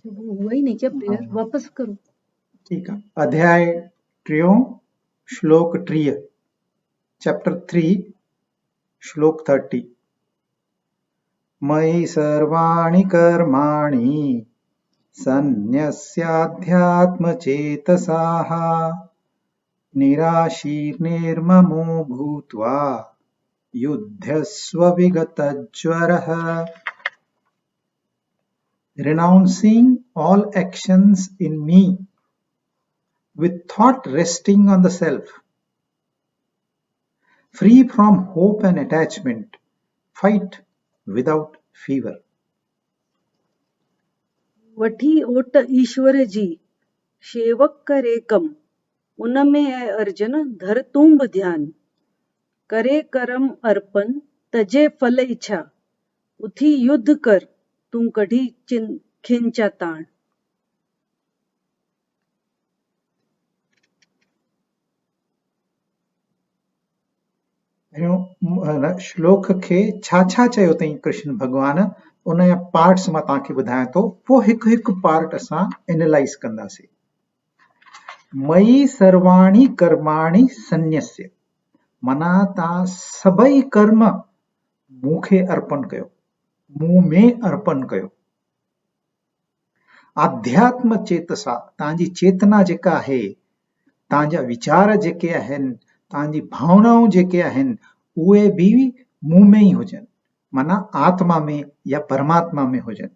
वो हुआ ही नहीं क्या प्रेयर? हाँ, वापस करो। ठीक है। अध्याय 3 श्लोक 3 चैप्टर 3 श्लोक 30 मयि सर्वाणि कर्माणि सन्न्यस्याध्यात्मचेतसाः निराशीर्निर्ममो भूत्वा युध्यस्व विगतज्वरः renouncing all actions in me with thought resting on the self, free from hope and attachment, fight without fever. वठी ओट ईश्वर जी सेवक करे कम, उनमें है अर्जन धर तुम्ब ध्यान। करे करम अर्पण तजे फल इच्छा, उथी युद्ध कर तू कढ़ी खिंचा ताण। श्लोक खे छा छा चयो अथई कृष्ण भगवान, उन जा पार्ट्स मां तव्हांखे ॿुधायां थो, पोइ हिकु हिकु पार्ट असां एनालाइज़ कंदासीं। मयि सर्वाणि कर्माणि सन्न्यस्य, माना तव्हां सभई कर्म मूंखे अर्पण कयो, मूं में अर्पण कयो। आध्यात्म चेतसा, तव्हांजी चेतना जेका आहे, तव्हांजा वीचार जेके आहिनि, तव्हांजी भावनाऊं जेके आहिनि, उहे बि मूं में ई हुजनि, माना आत्मा में या परमात्मा में हुजनि।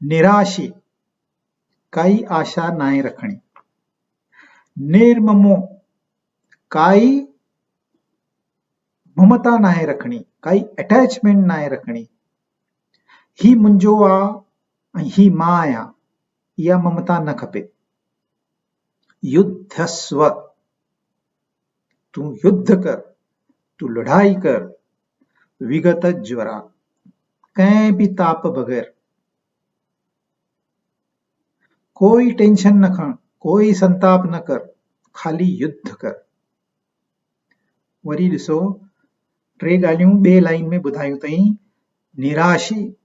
निराशी, काई आशा नाहे रखणी। निर्ममो, काई ममता नाहे रखणी, काई अटैचमेंट नाहे रखणी। ही मुंहिंजो आहे ऐं ही मां आहियां, इहा ममता न खपे। युद्धस्व, तू युद्ध कर, तू लड़ाई कर। विगत ज्वरा, कंहिं बि ताप बग़ैर, कोई टेंशन न खण, कोई संताप न कर, खाली युद्ध कर। वरी ॾिसो टे ॻाल्हियूं ॿिए लाइन में ॿुधायूं अथई। निराशी,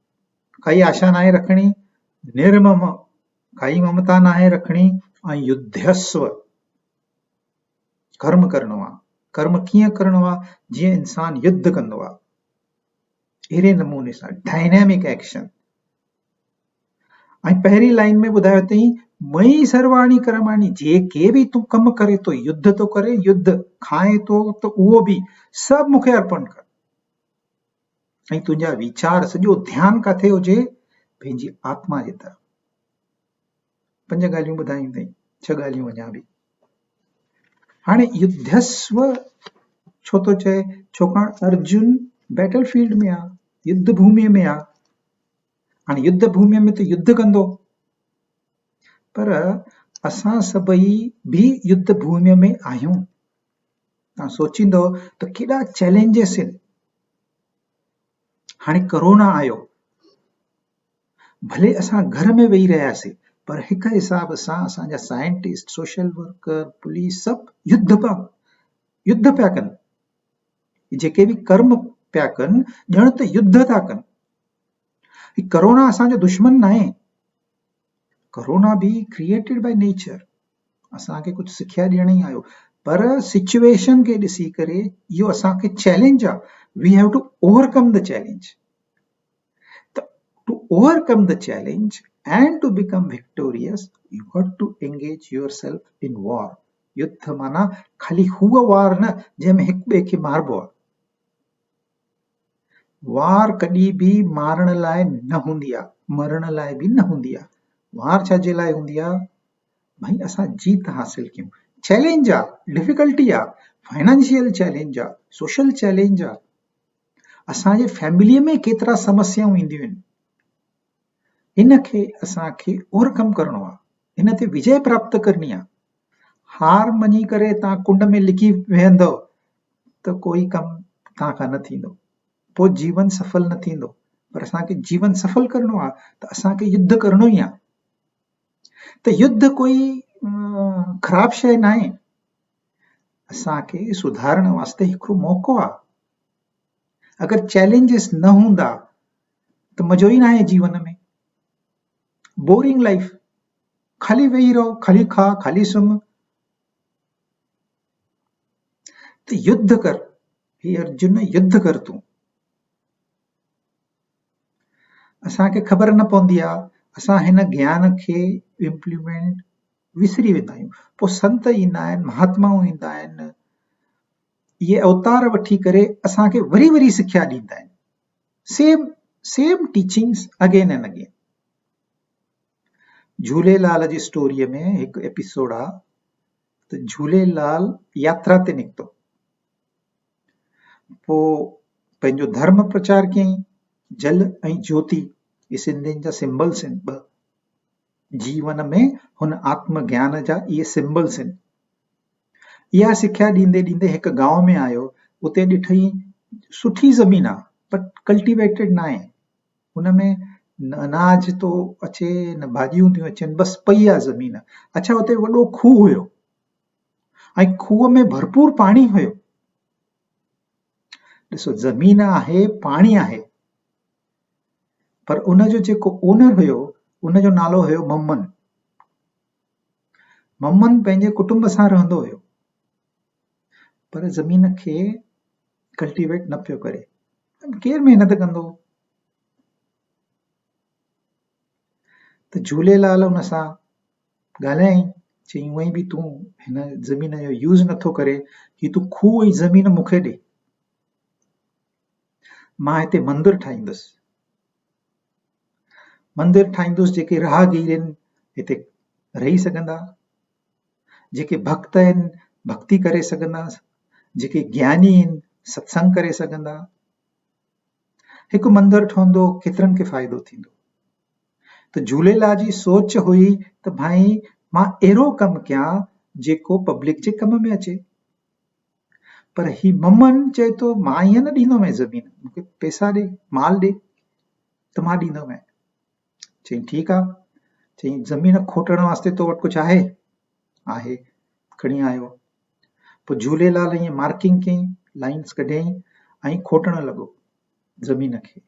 काई आशा नाहे रखणी। निर्मम, काई ममता नाहे रखणी। ऐं युद्धस्व, कर्म करणो आहे। कर्म कीअं करणो आहे? जीअं इंसान युद्ध कंदो आहे, अहिड़े नमूने सां डायनेमिक एक्शन। ऐं पहिरीं लाइन में ॿुधायो अथई, मई सर्वाणी कर्माणी, जेके बि तूं कमु करे थो, युद्ध थो करे, युद्ध खाए थो त उहो बि सभु मूंखे अर्पण कर। ऐं तुंहिंजा वीचार, सॼो ध्यानु किथे हुजे? पंहिंजी आत्मा जे तरफ़। 5 ॻाल्हियूं ॿुधायूं अथई, 6 ॻाल्हियूं अञा बि। हाणे युद्धस्व छो थो चए? छाकाणि अर्जुन बैटल फील्ड में आहे, युद्ध भूमि में आहे। हाणे युद्ध भूमि में त युद्ध कंदो, पर असां सभई भी युद्ध भूमि में आहियूं। तव्हां सोचींदो त केॾा चैलेंजेस आहिनि। हाणे कोरोना आयो, भले असां घर में वेही रहियासीं, पर हिक हिसाब सां असांजा साइंटिस्ट, सोशल वर्कर, पुलिस सभु युद्ध पिया कनि। जेके बि कर्म पिया कनि, ॼण त युद्ध था कनि। कोरोना असांजो दुश्मन न आहे। कोरोना बि क्रिएटेड बाय नेचर, असांखे कुछ सिखिया ॾियण ई आयो, पर सिचुएशन खे ॾिसी करे इहो असांखे चैलेंज आहे। We have to overcome the challenge. To overcome the challenge and to become victorious, you got to engage yourself in war. युद्ध माना खाली हुआ वार न जंहिंमें हिक ॿिए खे मारबो आहे। वार कॾहिं बि मारण लाइ न हूंदी आहे, मरण लाइ बि न हूंदी आहे। वार छाजे लाइ हूंदी आहे? भाई असां जीत हासिल कयूं। चैलेंज आहे, डिफिकल्टी आहे, फाइनेंशियल चैलेंज आहे, सोशल चैलेंज आहे। असांजे फैमिलीअ में केतिरा समस्याऊं ईंदियूं आहिनि, इनखे असांखे ओवरकम करणो आहे, इन ते विजय प्राप्त करणी आहे। हार मञी करे तव्हां कुंड में लिकी वेहंदव त कोई कम तव्हां खां न थींदो, पोइ जीवन सफल न थींदो। पर असांखे जीवन सफल करणो आहे त असांखे युद्ध करणो ई आहे। त युद्ध कोई ख़राब शइ न आहे, असांखे सुधारण वास्ते हिकिड़ो मौक़ो आहे। अगरि चैलेंजिस न हूंदा त मज़ो ई न आहे जीवन में। बोरिंग लाइफ, खाली वेही रहो, खाली खा, खाली सुम्ह। त युद्ध कर, हे अर्जुन युद्ध कर तूं। असांखे ख़बर न पवंदी आहे, असां हिन ज्ञान खे इम्प्लीमेंट विसरी वेंदा आहियूं। पोइ संत ईंदा आहिनि, महात्माऊं ईंदा आहिनि, इहे अवतार वठी करे असांखे वरी वरी सिख्या ॾींदा आहिनि, same same teachings again and again. Jhulelal ji स्टोरीअ में हिकु एपिसोड आहे, त झूलेलाल यात्रा ते निकितो, पोइ पंहिंजो धर्म प्रचार कयईं। जल ऐं ज्योति इहे सिंधियुनि जा सिंबल्स आहिनि ॿ, जीवन में हुन आत्म ज्ञान जा इहे सिंबल्स आहिनि। इहा सिख्या ॾींदे ॾींदे हिकु गांव में आयो, उते ॾिठई सुठी ज़मीन आहे बट कल्टिवेटेड न आहे, हुन में न अनाज थो अचे न भाॼियूं थियूं अचनि, बसि पई आहे ज़मीन। अच्छा, हुते वॾो खूह हुयो ऐं खूह में भरपूर पाणी हुयो। ॾिसो, ज़मीन आहे, पाणी आहे, पर उनजो जेको ओनर हुयो उनजो नालो हुयो मम्मन। मम्मन पंहिंजे कुटुंब सां रहंदो हुयो, पर ज़मीन खे कल्टिवेट न पियो करे। केरु महिनत कंदो? त झूलेलाल हुन सां ॻाल्हायईं, चई उअई बि तूं हिन ज़मीन जो यूज़ नथो करे, कि तूं खूह ऐं ज़मीन मूंखे ॾे, मां हिते मंदिर ठाहींदुसि। मंदिर ठाहींदुसि, जेके राहगीर आहिनि हिते रही सघंदा, जेके भक्त आहिनि भक्ति करे सघंदा, जेके ज्ञानी आहिनि सत्संग करे सघंदा। हिकु मंदिर ठहंदो, केतिरनि खे फ़ाइदो थींदो। त झूलेलाल जी सोच हुई त भाई मां अहिड़ो कमु कयां जेको पब्लिक जे कम में अचे। पर ही मम्मन चए थो मां ईअं न ॾींदोमांइ ज़मीन, मूंखे पैसा ॾे, माल ॾे त मां ॾींदोमांइ। चई ठीकु आहे। चई ज़मीन खोटण वास्ते तो वटि कुझु आहे? आहे, खणी आयो। पोइ झूलेलाल ईअं मार्किंग कयईं, लाइन्स कढियईं ऐं खोटण लॻो ज़मीन खे।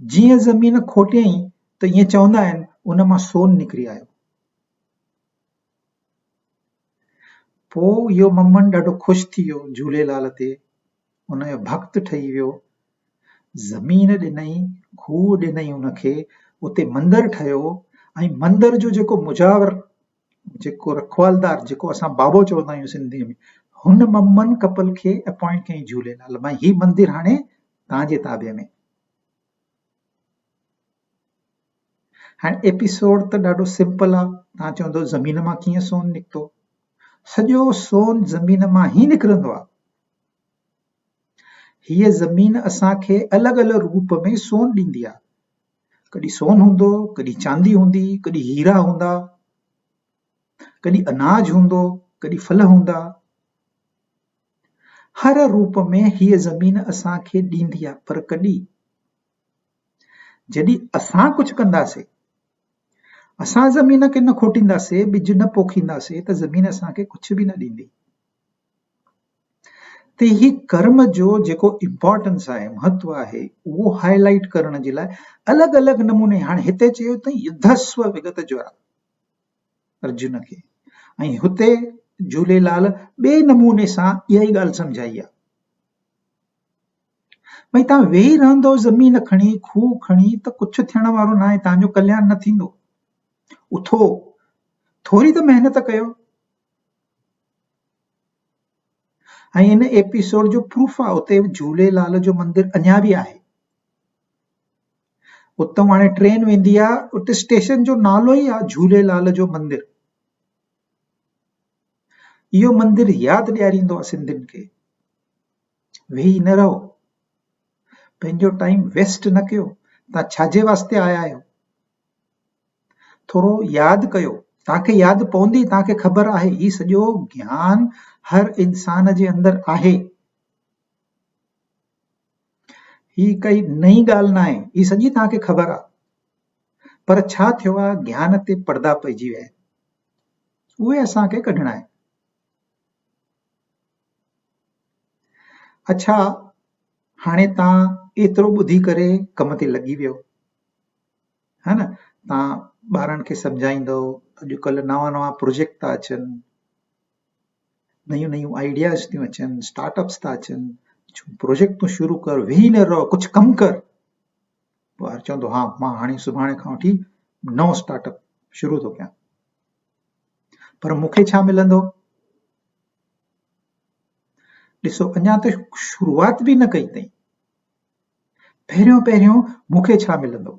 जीअं ज़मीन खोटियईं त ईअं चवंदा आहिनि उन मां सोन निकिरी आयो। पोइ इहो मम्मन ॾाढो ख़ुशि थी वियो झूलेलाल ते, उनजो भक्त ठही वियो। ज़मीन ॾिनई, खूह ॾिनई उनखे, उते मंदिर ठहियो ऐं मंदिर जो जेको मुजावर, जेको रखवालदार, जेको असां बाबो चवंदा आहियूं सिंधीअ में, हुन मम्मन कपल खे अपॉइंट कयईं झूलेलाल, भाई ही मंदिर हाणे तव्हांजे ताबे में। हाणे एपिसोड त ॾाढो सिंपल आहे, तव्हां चवंदो ज़मीन मां कीअं सोन निकितो? सॼो सोन ज़मीन मां ई निकिरंदो आहे। हीअ ज़मीन असांखे अलॻि अलॻि रूप में सोन ॾींदी आहे। कॾहिं सोन हूंदो, कॾहिं चांदी हूंदी, कॾहिं हीरा हूंदा, कॾहिं अनाज हूंदो, कॾहिं फल हूंदा। हर रूप में हीअ ज़मीन असांखे ॾींदी आहे। पर कॾहिं जॾहिं असां कुझु कंदासीं, असां ज़मीन खे न खोटींदासीं, ॿिज न पोखींदासीं, त ज़मीन असांखे कुझु बि न ॾींदी। त ही कर्म जो जेको इम्पोर्टेंस आहे, महत्व आहे, उहो हाईलाइट करण जे लाइ अलॻि अलॻि नमूने, हाणे हिते चयो अथई युद्धस्व विगत ज्वरा अर्जुन खे, ऐं हुते झूलेलाल ॿिए नमूने सां इहा ई ॻाल्हि सम्झाई आहे। भई तव्हां वेही रहंदो ज़मीन खणी, खूह खणी, त कुझु थियण वारो न आहे, तव्हांजो कल्याण न थींदो। उथो, थोरी त महिनत कयो। ऐं इन एपिसोड जो प्रूफ आहे, उते झूलेलाल जो मंदिर अञा बि आहे। उतां हाणे ट्रेन वेंदी आहे, उते स्टेशन जो नालो ई आहे झूलेलाल जो मंदिर। इहो मंदिर यादि ॾियारींदो आहे सिंधियुनि खे, वेही न रहो, पंहिंजो टाइम वेस्ट न कयो। तव्हां छाजे वास्ते आया आहियो? थोरो यादि कयो, तव्हांखे यादि पवंदी, तव्हांखे ख़बर आहे ही सॼो ज्ञान हर इंसान जे अंदरि आहे। ही काई नई ॻाल्हि न आहे, ही सॼी तव्हांखे ख़बर आहे। पर छा थियो आहे, ज्ञान ते पर्दा पइजी विया आहिनि, उहे असांखे कढणा आहिनि। अच्छा, हाणे तव्हां एतिरो ॿुधी करे कम ते लॻी वियो, है न? तव्हां ॿारनि खे सम्झाईंदव, अॼुकल्ह नवां नवां प्रोजेक्ट था अचनि, नयूं नयूं आइडियाज़ थियूं अचनि, स्टार्टअप्स था अचनि, प्रोजेक्ट तूं शुरू कर, वेही न रहो, कुझु कमु कर। ॿार चवंदो हा मां हाणे सुभाणे खां वठी नओं स्टार्टअप शुरू थो कयां, पर मूंखे छा मिलंदो? ॾिसो अञा त शुरूआत बि न कई अथई, पहिरियों पहिरियों मूंखे छा मिलंदो?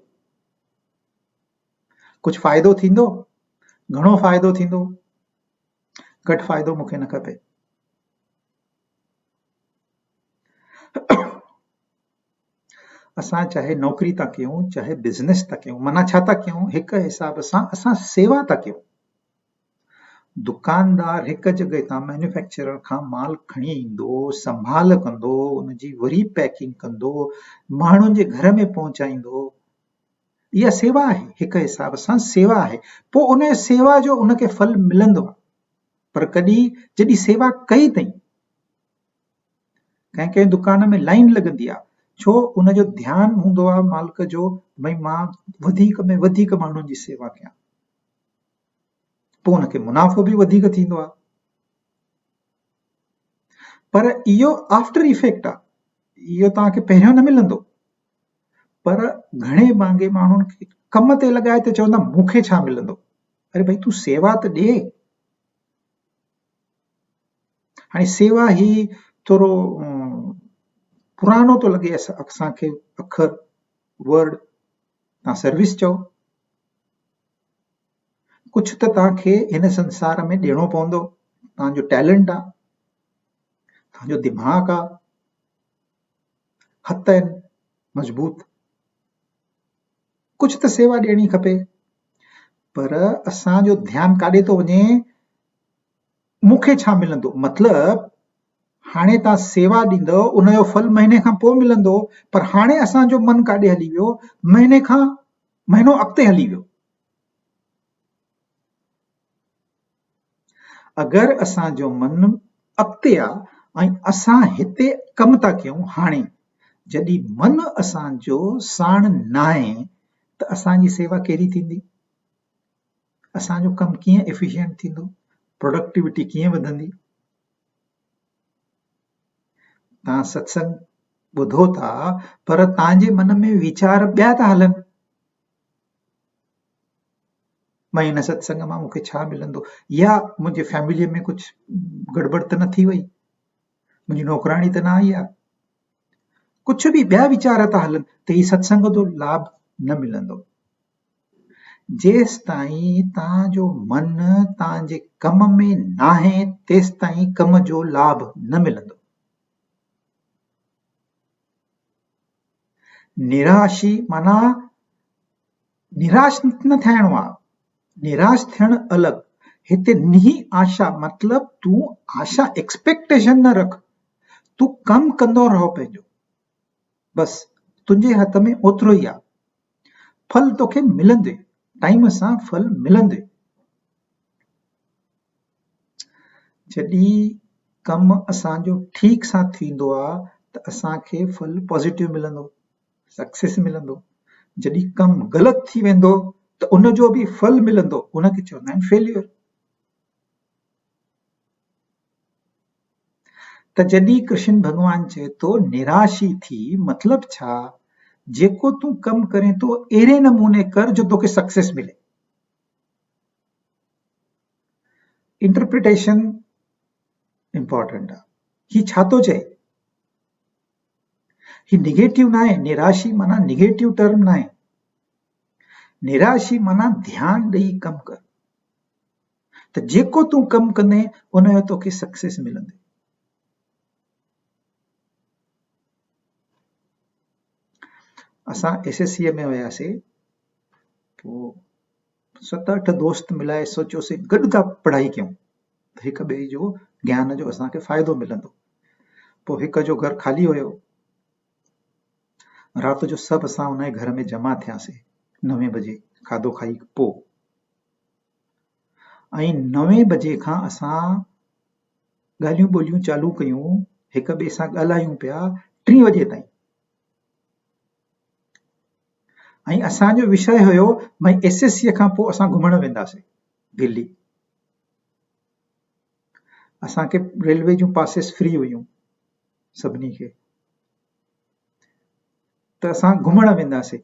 कुझु फ़ाइदो थींदो, घणो फ़ाइदो थींदो, घटि फ़ाइदो मूंखे न खपे। असां चाहे नौकरी था कयूं, चाहे बिज़नेस था कयूं, माना छा था कयूं? हिक हिसाब सां असां सेवा था कयूं। दुकानदार हिक जॻह तां मैन्युफैक्चरर खां माल खणी ईंदो, संभाल कंदो, उनजी वरी पैकिंग कंदो, माण्हुनि जे घर में पहुचाईंदो। इहा सेवा आहे, हिक हिसाब सां सेवा आहे। पोइ उन सेवा जो उनखे फल मिलंदो आहे, पर कॾहिं जॾहिं सेवा कई अथई, कंहिं कंहिं दुकान में लाइन लॻंदी आहे, छो? उनजो ध्यानु हूंदो आहे मालिक जो, भई मां वधीक में वधीक माण्हुनि जी सेवा कयां, पोइ उनखे मुनाफ़ो बि वधीक थींदो आहे। पर इहो आफ्टर इफेक्ट आहे, इहो तव्हांखे पहिरियों न मिलंदो। पर घणे भाङे माण्हुनि खे कम ते लॻाए त चवंदा मूंखे छा मिलंदो? अरे भई तूं सेवा त ॾे। हाणे सेवा ही थोरो पुरानो थो लॻे असांखे अखर, वर्ड। तव्हां सर्विस चओ, कुझु त तव्हांखे हिन संसार में ॾियणो पवंदो। तव्हांजो टैलेंट आहे, तव्हांजो दिमाग़ आहे, हथ आहिनि मज़बूत, कुझु त सेवा ॾियणी खपे। पर असांजो ध्यानु काॾे थो वञे? मूंखे छा मिलंदो? मतिलब हाणे तव्हां सेवा ॾींदव, उनजो फल महीने खां पोइ मिलंदो, पर हाणे असांजो मन काॾे हली वियो? महीने खां महीनो अॻिते हली वियो। अगरि असांजो मन अॻिते आहे ऐं असां हिते कमु था कयूं, हाणे जॾहिं मन असांजो साण न आहे त असांजी सेवा कहिड़ी थींदी? असांजो कमु कीअं एफिशिएंट थींदो? प्रोडक्टिविटी कीअं वधंदी? तव्हां सत्संग ॿुधो था, पर तव्हांजे मन में वीचार ॿिया था हलनि। मां हिन सत्संग मां मूंखे छा मिलंदो? या मुंहिंजे फैमिलीअ में कुझु गड़बड़ त न थी वई? मुंहिंजी नौकराणी त न आई आहे? कुझु बि ॿिया वीचार था हलनि, त ही सत्संग जो लाभ न मिलंदो। जेसि ताईं तव्हांजो मन तव्हांजे कम में न आहे, तेसि ताईं कम जो लाभ न मिलंदो। निराशी माना निराश न थियणो आहे, निराश थियणु अलॻि। हिते निही आशा मतलब तूं आशा एक्सपेक्टेशन न रख, तूं कमु कंदो रहो पंहिंजो, बस तुंहिंजे हथ में ओतिरो ई आहे। फल तोखे मिलंदे, टाइम सां फल मिलंदे। जॾहिं कमु असांजो ठीक सां थींदो आहे त असांखे फल पॉज़िटिव मिलंदो, सक्सेस मिलंदो। जॾहिं कमु ग़लति थी वेंदो त उनजो बि फल मिलंदो, उनखे चवंदा आहिनि फेल्यूर। त जॾहिं कृष्ण भॻवान चए थो निराशी थी, मतलब छा? जेको तूं कमु करें थो अहिड़े नमूने कर जो तोखे सक्सेस मिले। इंटरप्रिटेशन इंपॉर्टेंट आहे। ही छा थो चए? ही निगेटिव ना आहे। निराशी माना निगेटिव टर्म ना आहे। निराशी माना ध्यानु ॾेई कमु कर, त जेको तूं कमु कंदे उनजो तोखे सक्सेस मिलंदे। असां एसएससीअ में वियासीं, पोइ 7-8 दोस्त मिलाए सोचियोसीं गॾु था पढ़ाई कयूं, त हिक ॿिए जो ज्ञान जो असांखे फ़ाइदो मिलंदो। पोइ हिक जो घर खाली हुयो, राति जो सभु असां उन घर में जमा थियासीं 9 बजे खाधो खाई पोइ, ऐं 9 बजे खां असां ॻाल्हियूं ॿोलियूं चालू कयूं, हिक ॿिए सां ॻाल्हायूं पिया 3 बजे ताईं। ऐं असांजो विषय हुयो भई एसएससीअ खां पोइ असां घुमण वेंदासीं दिल्ली। असांखे रेलवे जूं पासिस फ्री हुयूं सभिनी खे, त असां घुमण वेंदासीं।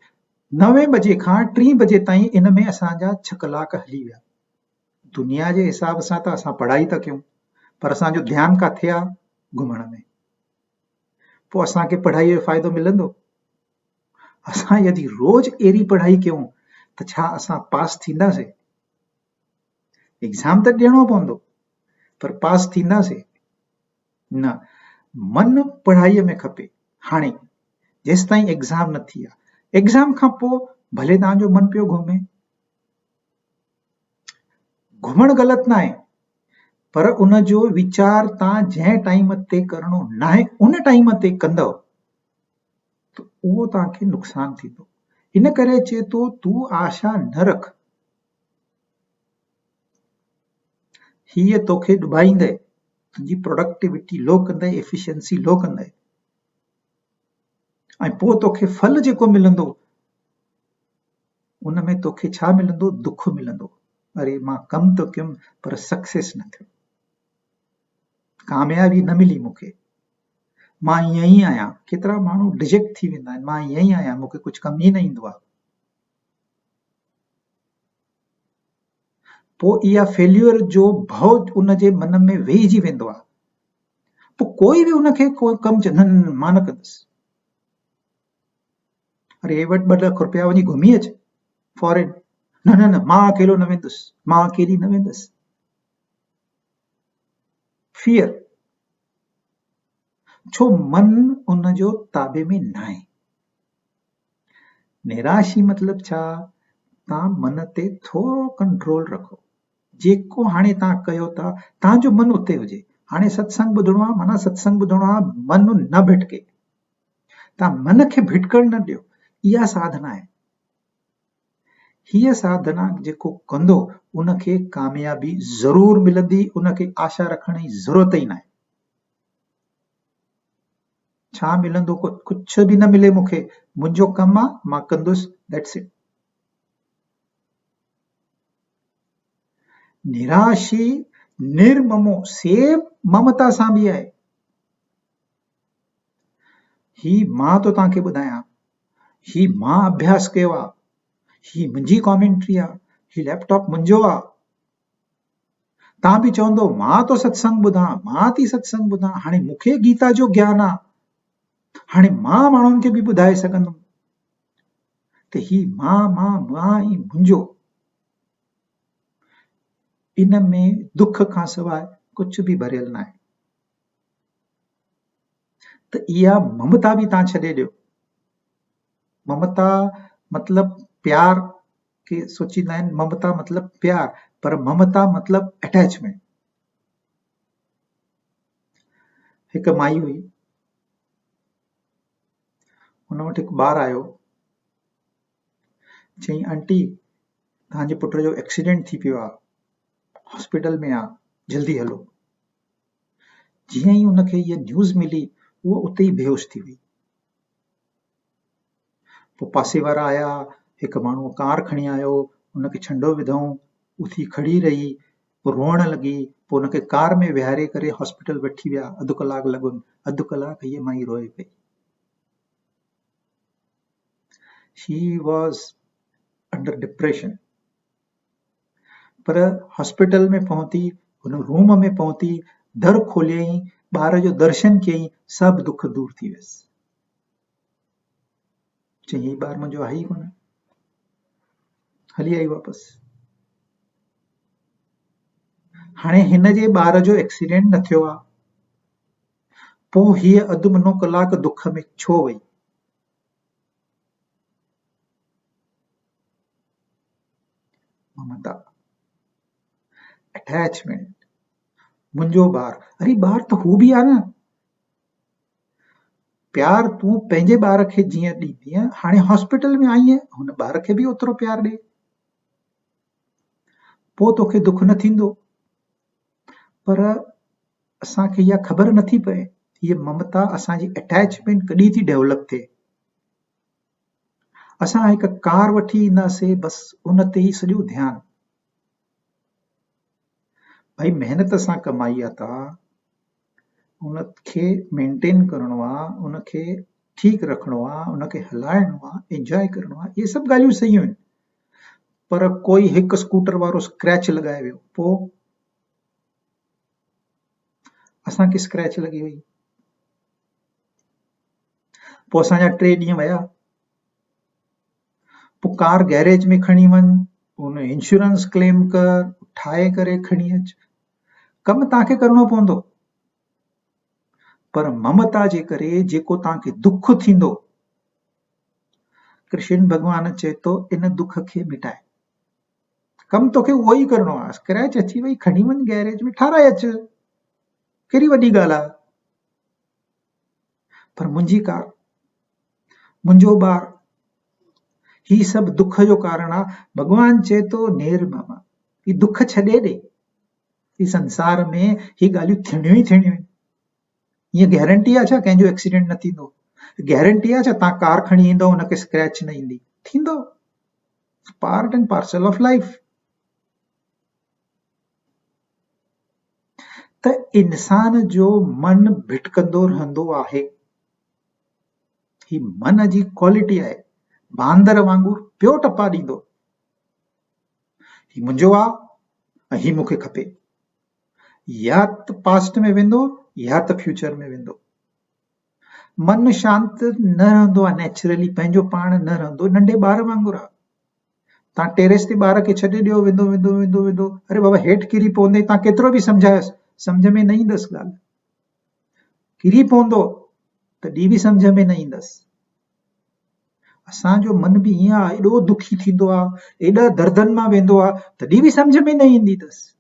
9 बजे खां 3 बजे ताईं इन में असांजा 6 कलाक हली विया। दुनिया जे हिसाब सां त असां पढ़ाई था कयूं, पर असांजो ध्यानु किथे आहे? घुमण में। पोइ असांखे पढ़ाईअ जो फ़ाइदो मिलंदो? असां यदि रोज़ अहिड़ी पढ़ाई कयूं त छा असां पास थींदासीं? एग्ज़ाम त ॾियणो पवंदो, पर पास थींदासीं न। मन पढ़ाईअ में खपे। हाणे जेसि ताईं एग्ज़ाम न थी आहे, एग्ज़ाम खां पोइ भले तव्हांजो मन पियो घुमे, घुमण ग़लति न आहे, पर उन जो वीचार तव्हां जंहिं टाइम ते करणो न आहे उन टाइम ते कंदव त उहो तव्हांखे नुक़सान थींदो। इन करे चए थो तूं आशा न रख, हीअ तोखे डुबाईंदे, तुंहिंजी प्रोडक्टिविटी लो कंदे, एफिशिएंसी लो कंदे, ऐं पोइ तोखे फल जेको मिलंदो उन में तोखे छा मिलंदो? दुख मिलंदो। अरे मां कमु त कयुमि पर सक्सेस न थियो, कामयाबी न मिली मूंखे, मां ईअं ई आहियां। केतिरा माण्हू डिजेक्ट थी वेंदा आहिनि, मां ईअं ई आहियां, मूंखे कुझु कमु ई न ईंदो आहे। पोइ इहा फेल्यूअर जो भउ उन जे मन में वेहिजी वेंदो आहे। पोइ कोई बि उनखे को कमु चए न मां न कंदुसि। अरे हे वटि 2 लाख रुपया वञी घुमी अच फॉरेन, न न न मां अकेलो न वेंदुसि, मां अकेली न वेंदुसि। फियर, छो मन उन जो ताबे में न आहे। निराशी मतलब छा? तव्हां मन ते थोरो कंट्रोल रखो। जेको हाणे तव्हां कयो था, तव्हांजो मन उते हुजे। हाणे सत्संग ॿुधणो आहे, माना सत्संग ॿुधणो आहे, मन न भिटके। तव्हां मन खे भिटकण न ॾियो। इहा साधना आहे। हीअ साधना जेको कंदो उनखे कामयाबी ज़रूर मिलंदी, उनखे आशा रखण जी ज़रूरत ई न आहे। छा मिलंदो? कुझु बि न मिले मूंखे, मुंहिंजो कमु आहे, मां कंदुसि, दैट्स इट। निराशी निर्ममो सेम ममता सां बि आहे। ही मां तो तव्हांखे ॿुधायां, ही मां अभ्यास कयो आहे, ही मुंहिंजी कॉमेंट्री आहे, ही लैपटॉप मुंहिंजो आहे। तव्हां बि चवंदो मां तो सत्संग ॿुधां, मां थी सत्संग ॿुधां, हाणे मूंखे गीता जो ज्ञान आहे, हाणे मां माण्हुनि खे बि ॿुधाए सघंदुमि। त ही मां ई मुंहिंजो, इन में दुख खां सवाइ कुझु बि भरियल न आहे। त इहा ममता बि तव्हां छॾे ॾियो। ममता मतलब प्यार के सोचींदा आहिनि, ममता मतलब प्यार, पर ममता मतलब अटैचमेंट। हिकु माई हुई, हुन वटि हिकु ॿारु आयो, चई आंटी तव्हांजे पुट जो एक्सीडेंट थी पियो आहे, हॉस्पिटल में आहे, जल्दी हलो। जीअं ई हुनखे इहा न्यूज़ मिली, उहो उते ई बेहोश थी वई। पोइ पासे वारा आया, हिकु माण्हू कार खणी आयो, हुनखे छंडो विधऊं, उथी खड़ी रही, पोइ रोअण लॻी, पोइ हुनखे कार में विहारे करे हॉस्पिटल वठी विया। 1/2 कलाक लॻुनि, 1/2 कलाक हीअ माई रोए पई। She was under depression. पर हॉस्पिटल में पहुती, हुन रूम में पहुती, दर खोलियईं, ॿार जो दर्शन कयईं, सभु दुख दूर थी वियसि। चई हीउ ॿारु मुंहिंजो आहे ई कोन, हली आई वापसि। हाणे हिन जे ॿार जो एक्सीडेंट न थियो आहे, पोइ हीअ 1/2 मुनो कलाक दुख में छो वई? ममता, अटैचमेंट, मुंहिंजो ॿारु। अरे ॿारु त हू बि आहे न। प्यार तूं पंहिंजे ॿार खे जीअं ॾींदीअ, हाणे हॉस्पिटल में आईं, हुन ॿार खे बि ओतिरो प्यार ॾे, पोइ तोखे दुख न थींदो। पर असांखे इहा ख़बर नथी पए, हीअ ममता, असांजी अटैचमेंट कॾहिं थी डेवलप थिए। असां हिकु कार वठी ईंदासीं, बसि उन ते ई सॼो ध्यानु। भाई महिनत सां कमाई आहे ता, उनखे मेंटेन करणो आहे, उनखे ठीकु रखणो आहे, उनखे हलाइणो आहे, एंजॉय करणो आहे, इहे सभु ॻाल्हियूं सही आहिनि। पर कोई हिकु स्कूटर वारो स्क्रैच लॻाए वियो, पोइ असांखे स्क्रैच लॻी वई, पोइ असांजा 3 ॾींहं विया, पोइ कार गैरेज में खणी वञ, उन इंश्योरेंस क्लेम कर, ठाहे करे खणी अच, कमु तव्हांखे करणो पवंदो। पर ममता जे करे जेको तव्हांखे दुख थींदो, कृष्ण भॻवान चए थो इन दुख खे मिटाए, कमु तोखे उहो ई करणो आहे। स्क्रैच अची वई, खणी वञ गैरेज में ठाराए अच, कहिड़ी वॾी ॻाल्हि आहे। पर मुंहिंजी कार, मुंहिंजो ॿार, ही सभु दुख जो कारण आहे। भॻवान चए थो नेर मामा, ही दुख छॾे ॾे, ही संसार में ही ॻाल्हियूं थियणियूं ई थियणियूं आहिनि। हीअ गारंटी आहे छा कंहिंजो एक्सीडेंट न थींदो? गारंटी आहे छा तव्हां कार खणी ईंदो हुनखे स्क्रैच न ईंदी? थींदो, part and parcel of life. त इंसान जो मन भिटकंदो रहंदो आहे, ही मन जी क्वालिटी आहे। बांदर वांगुरु पियो टपा ॾींदो, ही मुंहिंजो आहे ऐं ही मूंखे खपे, या त पास्ट में वेंदो या त फ्यूचर में वेंदो। मन शांत न रहंदो आहे, नेचुरली पंहिंजो पाण न रहंदो, नंढे ॿार वांगुरु आहे। तव्हां टेरेस ते ॿार खे छॾे ॾियो, वेंदो वेंदो वेंदो वेंदो, अरे बाबा हेठि किरी पवंदे, तव्हां केतिरो बि सम्झायोसि, सम्झ में न ईंदसि ॻाल्हि। किरी पवंदो तॾहिं बि सम्झ में न ईंदसि। असांजो मन बि ईअं आहे, एॾो दुखी थींदो आहे, एॾा दर्दनि मां वेंदो आहे, तॾहिं बि सम्झ में न ईंदी अथसि।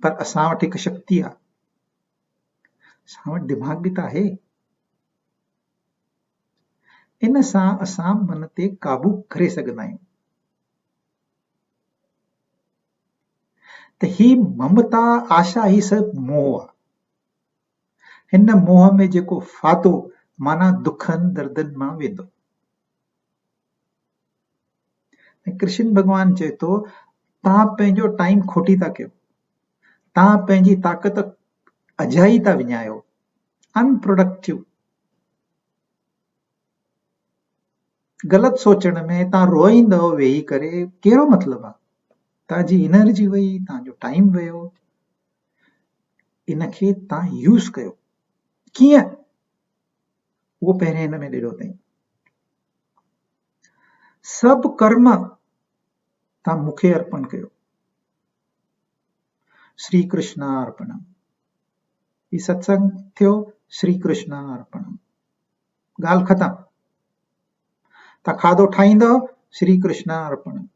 पर असां वटि हिकु शक्ति आहे, असां वटि दिमाग़ बि त आहे, इन सां असां मन ते काबू करे सघंदा आहियूं। त ही ममता, आशा, ही सभु मोह आहे। हिन मोह में जेको फातो, माना दुखनि दर्दनि मां वेंदो। कृष्ण भॻवान चए थो तव्हां पंहिंजो टाइम खोटी था कयो, तव्हां पंहिंजी ताक़त अजाई था विञायो, अनप्रोडक्टिव। ग़लति सोचण में तव्हां रोईंदव वेही करे, कहिड़ो मतिलबु आहे? तव्हांजी एनर्जी वई, तव्हांजो टाइम वियो। इनखे तव्हां यूज़ कयो। कीअं? उहो पहिरें हिन में ॾिनो अथई, सभु कर्म तव्हां मूंखे अर्पण कयो, श्री कृष्णार्पणम। ही सत्संग थियो, श्री कृष्णार्पणम, ॻाल्हि ख़तम। तव्हां खाधो ठाहींदव, श्री कृष्णार्पणम,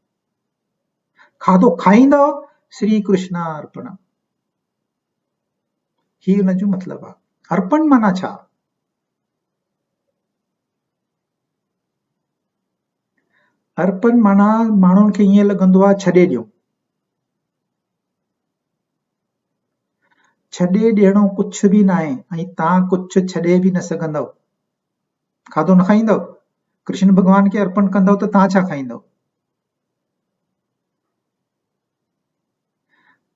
खाधो खाईंदव, श्री कृष्णार्पणम। ही हुन जो मतिलबु आहे। अर्पण माना छा? अर्पण माना माण्हुनि खे ईअं लॻंदो आहे छॾे ॾियूं, छॾे ॾियणो कुझु बि न आहे, ऐं तव्हां कुझु छॾे बि न सघंदव। खाधो न खाईंदव, कृष्ण भॻवान खे अर्पण कंदव त तव्हां छा खाईंदव?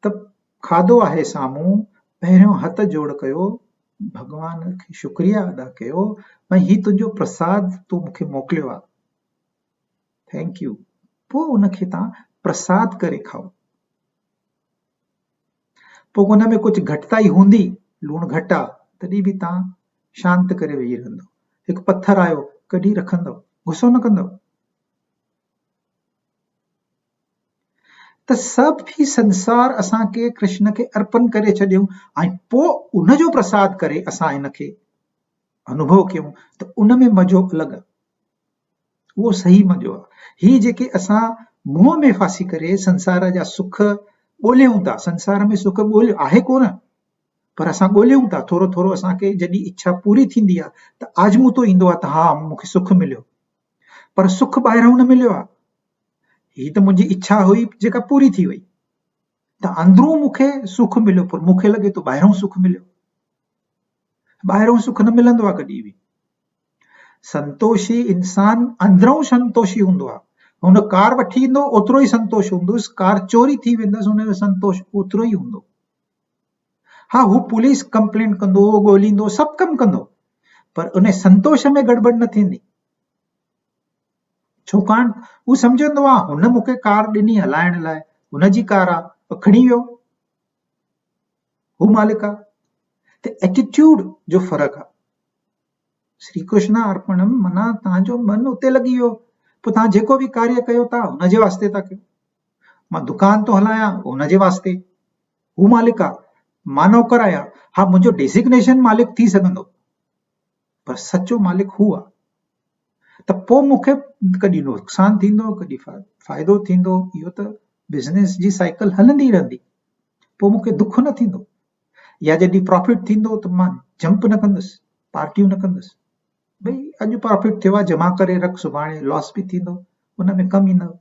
त खाधो आहे साम्हूं, पहिरियों हथ जोड़ कयो, भॻवान खे शुक्रिया अदा कयो, भई ही तुंहिंजो प्रसाद तूं मूंखे मोकिलियो आहे, थैंक यू। पोइ उनखे तव्हां प्रसाद करे खाओ। पोइ उन में कुझु घटिताई हूंदी, लूणु घटि आहे, तॾहिं बि तव्हां शांत करे वेही रहंदव। हिकु पत्थर आयो, कढी रखंदव, गुस्सो न कंदव। त सभु ही संसार असांखे कृष्ण खे अर्पण करे छॾियूं, ऐं पोइ उनजो प्रसाद करे असां हिनखे अनुभव कयूं, त उन में मज़ो अलॻि आहे, उहो सही मज़ो आहे। ही जेके असां मोह में फासी करे संसार जा सुख ॻोल्हियूं था, संसार में सुख ॻोल्हियो आहे कोन, पर असां ॻोल्हियूं था। थोरो थोरो असांखे जॾहिं इच्छा पूरी थींदी आहे त आजमूतो ईंदो आहे त हा मूंखे सुख मिलियो, पर सुख ॿाहिरां न मिलियो आहे। ही त मुंहिंजी इच्छा हुई जेका पूरी थी वई, त अंदरूं मूंखे सुख मिलियो, पर मूंखे लॻे थो ॿाहिरों सुख मिलियो। ॿाहिरों सुख न मिलंदो आहे कॾहिं बि। संतोषी इंसान अंदरों संतोषी हूंदो आहे। हुन कार वठी ईंदो ओतिरो ई संतोष हूंदुसि, कार चोरी थी वेंदसि हुनजो संतोष ओतिरो ई हूंदो। हा, हू पुलिस कंप्लेन कंदो, ॻोल्हींदो, सभु कमु कंदो, पर उन संतोष में गड़बड़ न थींदी। छाकाणि हू सम्झंदो आहे हुन मूंखे कार ॾिनी हलाइण लाइ, हुनजी कार आहे, खणी वियो, हू मालिक आहे। त एटीट्यूड जो फ़र्क़ु आहे। श्री कृष्ण अर्पणम माना तव्हांजो मन उते लॻी वियो, पोइ तव्हां जेको बि कार्य कयो था हुनजे वास्ते था कयो। मां दुकान थो हलायां हुनजे वास्ते, हू मालिक आहे, मां नौकर आहियां। हा, मुंहिंजो डेज़िग्नेशन मालिक थी सघंदो, पर सचो मालिक हू आहे। त पोइ मूंखे कॾहिं नुक़सानु थींदो, कॾहिं फ़ाइदो थींदो, इहो त बिज़नेस जी साइकिल हलंदी रहंदी, पोइ मूंखे दुख न थींदो। या जॾहिं प्रॉफिट थींदो त मां जंप न कंदुसि, पार्टियूं न कंदुसि, भई अॼु प्रॉफिट थियो आहे जमा करे रख, सुभाणे लॉस बि थींदो, हुन में कमु ईंदव।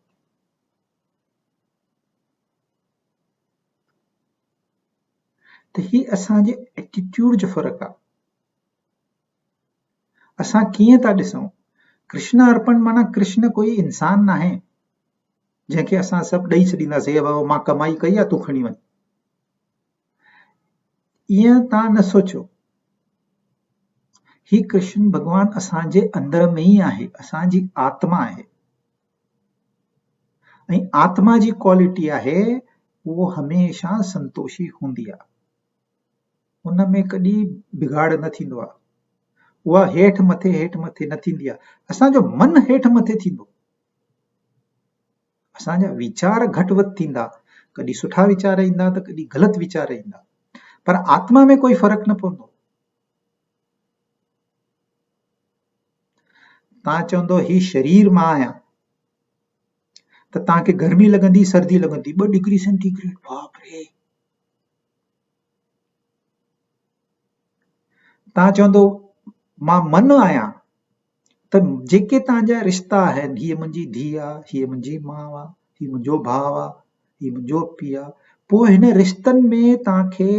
त ही असांजे एटीट्यूड जो फ़र्क़ु आहे। असां कीअं था ॾिसूं? कृष्ण अर्पण माना कृष्ण कोई इंसान न आहे जंहिंखे असां सभु ॾेई छॾींदासीं, हे बाबा मां कमाई कई आहे तूं खणी वञ। ईअं तव्हां न सोचो। ही कृष्ण भॻवान असांजे अंदर में ई आहे, असांजी आत्मा आहे, ऐं आत्मा जी क्वालिटी आहे उहो हमेशह संतोषी हूंदी आहे, उन में कॾहिं बिगाड़ न थींदो आहे। उहा हेठि मथे न थींदी आहे। असांजो मन हेठि मथे थींदो, असांजा वीचार घटि वधि थींदा, कॾहिं सुठा वीचार ईंदा त कॾहिं ग़लति वीचार ईंदा, पर आत्मा में कोई फ़र्क़ु न पवंदो। तव्हां चवंदो ही शरीर मां आहियां त तव्हांखे गर्मी लॻंदी, सर्दी लॻंदी, 2 डिग्री सेंटीग्रेड, बाप रे। तव्हां चवंदो मां मन आहियां त जेके तव्हांजा रिश्ता आहिनि, हीअ मुंहिंजी धीउ आहे, हीअ मुंहिंजी माउ आहे, हीअ मुंहिंजो भाउ आहे, हीअ मुंहिंजो पीउ आहे, पोइ हिन रिश्तनि में तव्हांखे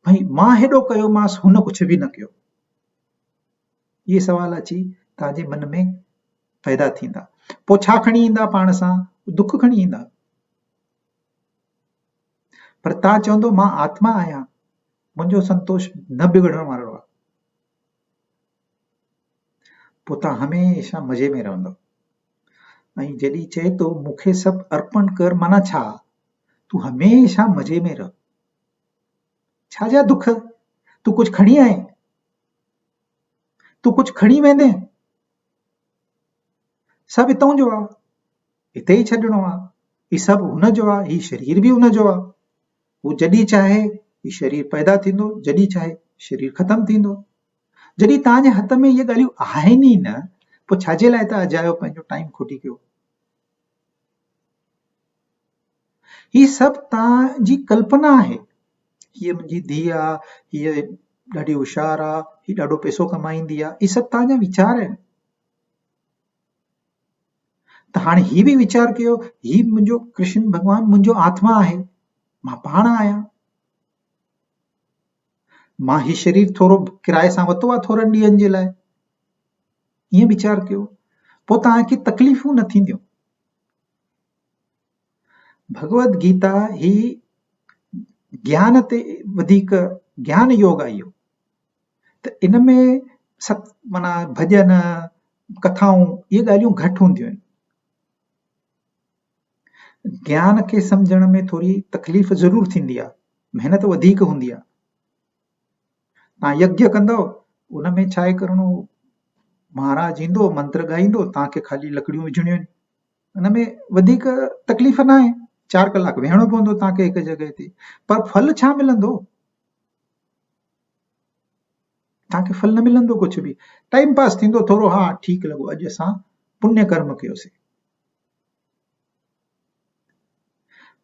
भई मां हेॾो कयोमांसि हुन कुझु बि न कयो, इहे सवाल अची तव्हांजे मन में पैदा थींदा। पोइ छा खणी ईंदा पाण सां? दुख खणी ईंदा। पर तव्हां चवंदो मां आत्मा आहियां, मुंहिंजो संतोष न बिगड़ण वारो आहे, पोइ तव्हां हमेशह मज़े में रहंदो। ऐं जॾहिं चए थो मूंखे सभु अर्पण कर, माना छा? तूं हमेशह मज़े में रह। छाजा दुख? तूं कुझु खणी आए, तूं कुझु खणी वेंदे, सभु हितां जो आहे, हिते ई छॾिणो आहे, ही सभु हुनजो आहे, ही शरीर बि हुनजो आहे। हू जॾहिं चाहे ही शरीर पैदा थींदो, जॾहिं चाहे शरीर ख़तमु थींदो। जॾहिं तव्हांजे हथ में इहे ॻाल्हियूं आहिनि ई न, पोइ छाजे लाइ था अजायो पंहिंजो टाइम खोटी कयो? ही सभु तव्हांजी कल्पना आहे। हीअ मुंहिंजी धीउ आहे, हीअ ॾाढी होशियारु आहे, हीअ ॾाढो पैसो कमाईंदी आहे, इहे सभु तव्हांजा वीचार आहिनि। त हाणे ही बि वीचार कयो, ही मुंहिंजो कृष्ण भॻवान मुंहिंजो आत्मा आहे, मां पाण आहियां, मां ही शरीर थोरो किराए सां वरितो आहे थोरनि ॾींहंनि जे लाइ, ईअं वीचार कयो, पोइ तव्हांखे तकलीफ़ूं न थींदियूं। भगवत गीता ही ज्ञान ते वधीक ज्ञान योग आहे इहो, त इन में सत माना भॼन कथाऊं इहे ॻाल्हियूं घटि हूंदियूं आहिनि। ज्ञान खे सम्झण में थोरी तकलीफ़ ज़रूर थींदी आहे, महिनत वधीक हूंदी आहे। तव्हां यज्ञ कंदव, उन में छा आहे करिणो, महाराज ईंदो मंत्र ॻाईंदो, तव्हांखे ख़ाली लकड़ियूं विझणियूं आहिनि, उन में वधीक तकलीफ़ न आहे। 4 कलाक वेहणो पवंदो तव्हांखे हिकु जॻह ते, पर फल छा मिलंदो? तव्हांखे फल न मिलंदो कुझु बि, टाइम पास थींदो थोरो, हा ठीकु लॻो अॼु असां पुण्य कर्म कयोसीं।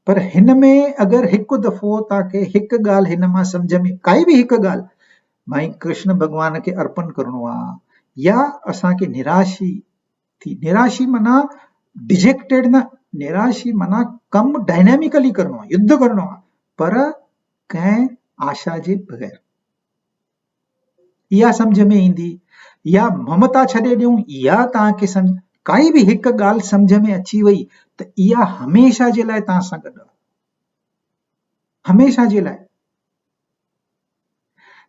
पर हिन में अगरि हिकु दफ़ो तव्हांखे हिकु ॻाल्हि हिन मां सम्झ में, काई बि हिकु ॻाल्हि भाई कृष्ण भॻवान खे अर्पण करिणो आहे, या असांखे निराशी थी, निराशी माना डिजेक्टेड न, निराशी माना कमु डायनेमिकली करिणो आहे, युद्ध करिणो आहे, पर कंहिं आशा जे बग़ैर, इहा सम्झ में ईंदी या ममता छॾे ॾियूं, या तव्हांखे सम्झ काई बि हिकु ॻाल्हि सम्झ में अची वई त इहा हमेशह जे लाइ तव्हां सां गॾु आहे, हमेशह जे लाइ।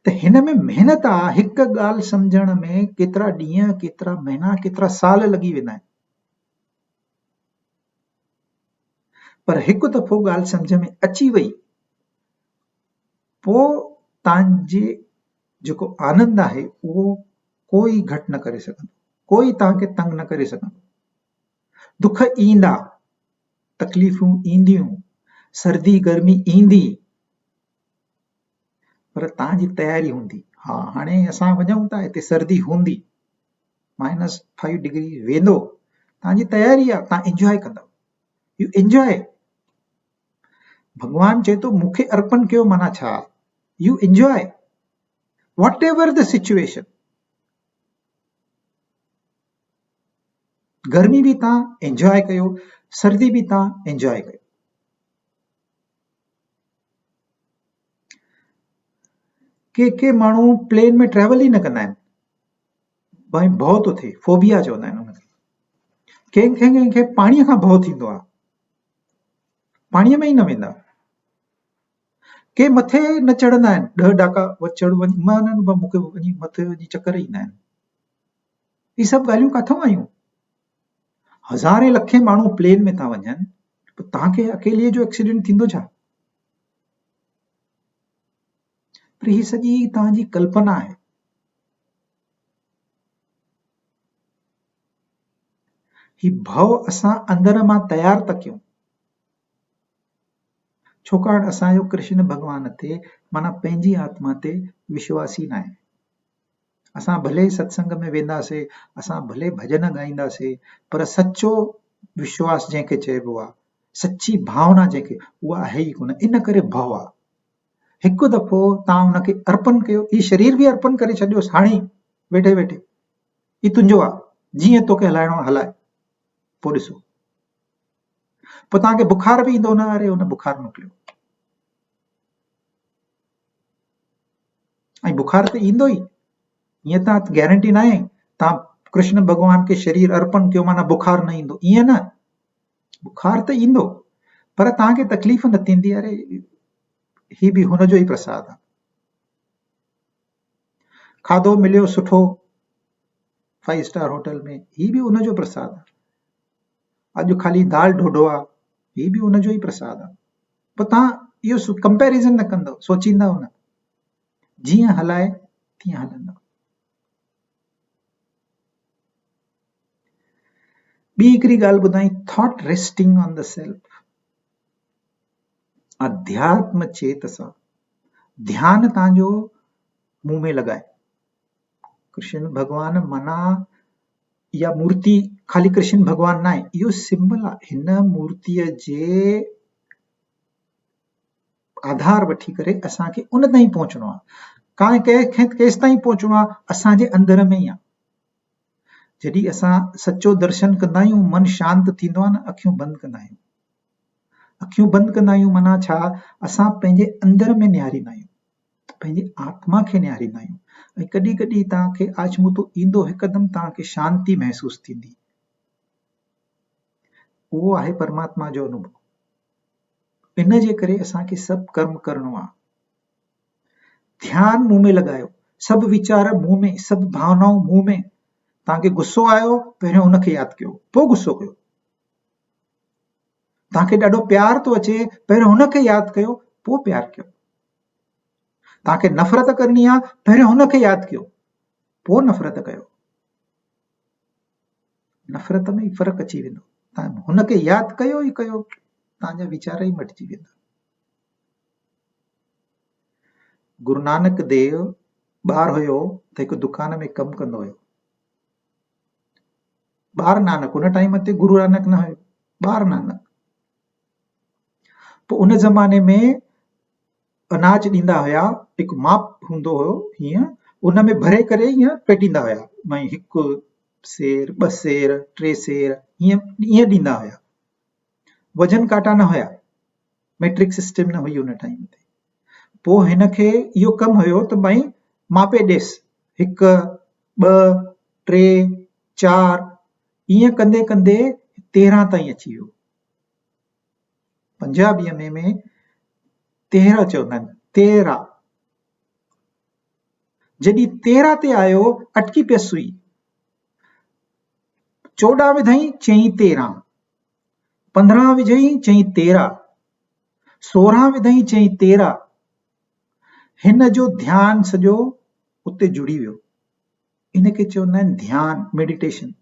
त हिन में महिनत आहे, हिकु ॻाल्हि सम्झण में केतिरा ॾींहं, केतिरा महीना, केतिरा साल लॻी वेंदा आहिनि, पर हिकु दफ़ो ॻाल्हि सम्झ में अची वई, पोइ तव्हांजे जेको आनंद आहे उहो कोई घटि न करे सघंदो, कोई तव्हांखे तंग न करे सघंदो। दुख ईंदा, तकलीफ़ूं ईंदियूं, सर्दी गर्मी ईंदी, पर तव्हांजी तयारी हूंदी। हा, हाणे असां वञूं था, हिते सर्दी हूंदी, -5 डिग्री वेंदो, तव्हांजी तयारी आहे, तव्हां एंजॉय कंदव, यू एंजॉय। भगवान चए थो मूंखे अर्पण कयो, माना छा, U enjoy what ever the situation. गर्मी भी तव्हां एंजॉय कयो, सर्दी भी तव्हां एंजॉय कयो। के माण्हू प्लेन में ट्रेवल ई न कंदा आहिनि, भाई भउ थो थिए, फोबिया चवंदा आहिनि हुनखे। कंहिंखे पाणीअ खां भउ थींदो आहे, पाणीअ में ई न वेंदा। के मथे न चढ़ंदा आहिनि, 10 ॾाका चढ़ वञी, मूंखे वञी मथे वञी चकर ईंदा आहिनि। इहे सभु ॻाल्हियूं किथां आयूं? हज़ारे लखे माण्हू प्लेन में था वञनि, त तव्हांखे अकेले जो एक्सीडेंट थींदो छा? पर ही सॼी तव्हांजी कल्पना आहे। ही भउ असां अंदर मां तयार था कयूं, छाकाणि असांजो कृष्ण भॻवान ते माना पंहिंजी आत्मा ते विश्वास ई न आहे। असां भले सत्संग में वेंदासीं, असां भले भजन ॻाईंदासीं, पर सचो विश्वास जंहिंखे चइबो आहे, सची भावना जंहिंखे, उहा आहे ई कोन। इन करे भउ आहे। हिकु दफ़ो तव्हां हुनखे अर्पण कयो, ही शरीर बि अर्पण करे छॾियोसि हाणे वेठे वेठे, ही तुंहिंजो आहे, जीअं तोखे हलाइणो आहे हलाए, पोइ ॾिसो, पोइ तव्हांखे बुखार बि ईंदो न, अरे हुन बुखार मोकिलियो, ऐं बुखार त ईंदो ई, ईअं त गारंटी न आहे तव्हां कृष्ण भॻवान खे शरीर अर्पण कयो माना बुखार न ईंदो, ईअं न, बुखार त ईंदो, पर तव्हांखे तकलीफ़ न थींदी, अरे ही बि हुनजो ई प्रसाद आहे। खाधो मिलियो सुठो 5 स्टार होटल में, ही बि हुनजो प्रसाद आहे। अॼु खाली दाल ढोढो आहे, ही बि हुनजो ई प्रसाद आहे। पर तव्हां इहो कंपेरिज़न न कंदव, सोचींदव न, जीअं हलाए तीअं हलंदव। ॿी हिकिड़ी ॻाल्हि ॿुधाई, thought resting on the self, अध्यात्म चेत सां ध्यानु तव्हांजो मुंहुं में लॻाए। कृष्ण भॻवान माना इहा मूर्ति खाली कृष्ण भॻवान न आहे, इहो सिंबल आहे। हिन मूर्तिअ जे आधार वठी करे असांखे उन ताईं पहुचणो आहे। केसि ताईं पहुचणो आहे? असांजे अंदर में ई आहे। जॾहिं असां सचो दर्शन कंदा आहियूं, मन शांत थींदो आहे न, अखियूं बंदि कंदा आहियूं। अखियूं बंदि कंदा आहियूं माना छा? असां पंहिंजे अंदर में निहारींदा आहियूं, पंहिंजी आत्मा खे निहारींदा आहियूं। ऐं कॾहिं कॾहिं तव्हांखे आजमूदो ईंदो, हिकदमि तव्हांखे शांती महसूस थींदी, उहो आहे परमात्मा जो अनुभव। इन जे करे असांखे सभु कर्म करणो आहे। ध्यानु मुंहुं में लॻायो, सभु वीचार मुंहुं में, सभु भावनाऊं मुंहुं में। तव्हांखे गुस्सो आयो, पहिरियों हुनखे यादि कयो, पोइ गुस्सो कयो। तव्हांखे ॾाढो प्यार थो अचे, पहिरियों हुनखे यादि कयो, पोइ प्यार कयो। तव्हांखे नफ़रत करणी आहे, पहिरियों हुनखे यादि कयो, पोइ नफ़रत कयो। नफ़रत में ई फ़र्क़ु अची वेंदो। तव्हां हुनखे यादि कयो ई कयो, तव्हांजा वीचार ई मटिजी वेंदा। गुरु नानक देव ॿार हुयो त हिकु दुकान में कमु कंदो हुयो। ॿार नानक, हुन टाइम ते गुरु नानक न हुयो, ॿार नानक। पोइ उन ज़माने में अनाज ॾींदा हुया, हिकु माप हूंदो हुयो हीअं, उन में भरे करे हीअं पेटींदा हुया, भई 1 सेर 2 सेर 3 सेर ईअं ॾींदा हुया। वजन काटा न हुया, मैट्रिक सिस्टम न हुई हुन टाइम ते। पोइ हिनखे इहो कमु हुयो त भई मापे ॾेसि, 1 2 3 4 ईअं कंदे कंदे 13 ताईं अची वियो। पंजाबीअ में 13 चवंदा आहिनि, 13। जॾहिं 13 ते आयो अटकी पियसि सुई। 14 विधई चई 13, 15 विझई चई 13, 16 विधई चई 13। हिन जो ध्यानु सॼो उते जुड़ी वियो। इनखे चवंदा आहिनि ध्यान, मेडिटेशन।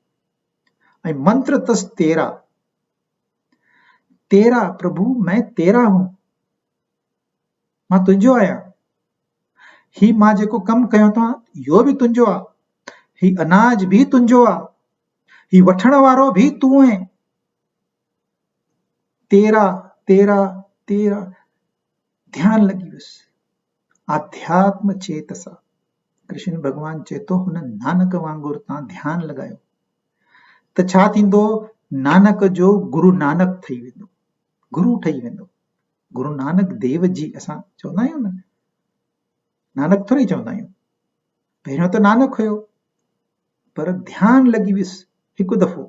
ऐं मंत्र अथसि 13। 13 प्रभु मैं तेरा हूं, मां तुंहिंजो आहियां। ही मां जेको कमु कयो था इहो बि तुंहिंजो आहे, ही अनाज बि तुंहिंजो आहे, ही वठण वारो बि तूं आहे। 13 13 13 ध्यान लॻी वियुसि। आध्यात्म चेतसा। कृष्ण भॻवानु चए थो हुन नानक वांगुरु तव्हां ध्यानु लॻायो त छा थींदो? नानक जो गुरु नानक ठही वेंदो, गुरु ठही वेंदो। गुरु नानक देव जी असां चवंदा आहियूं न, नानक थोरी चवंदा आहियूं। पहिरियों त नानक हुयो, पर ध्यानु लॻी वियुसि हिकु दफ़ो।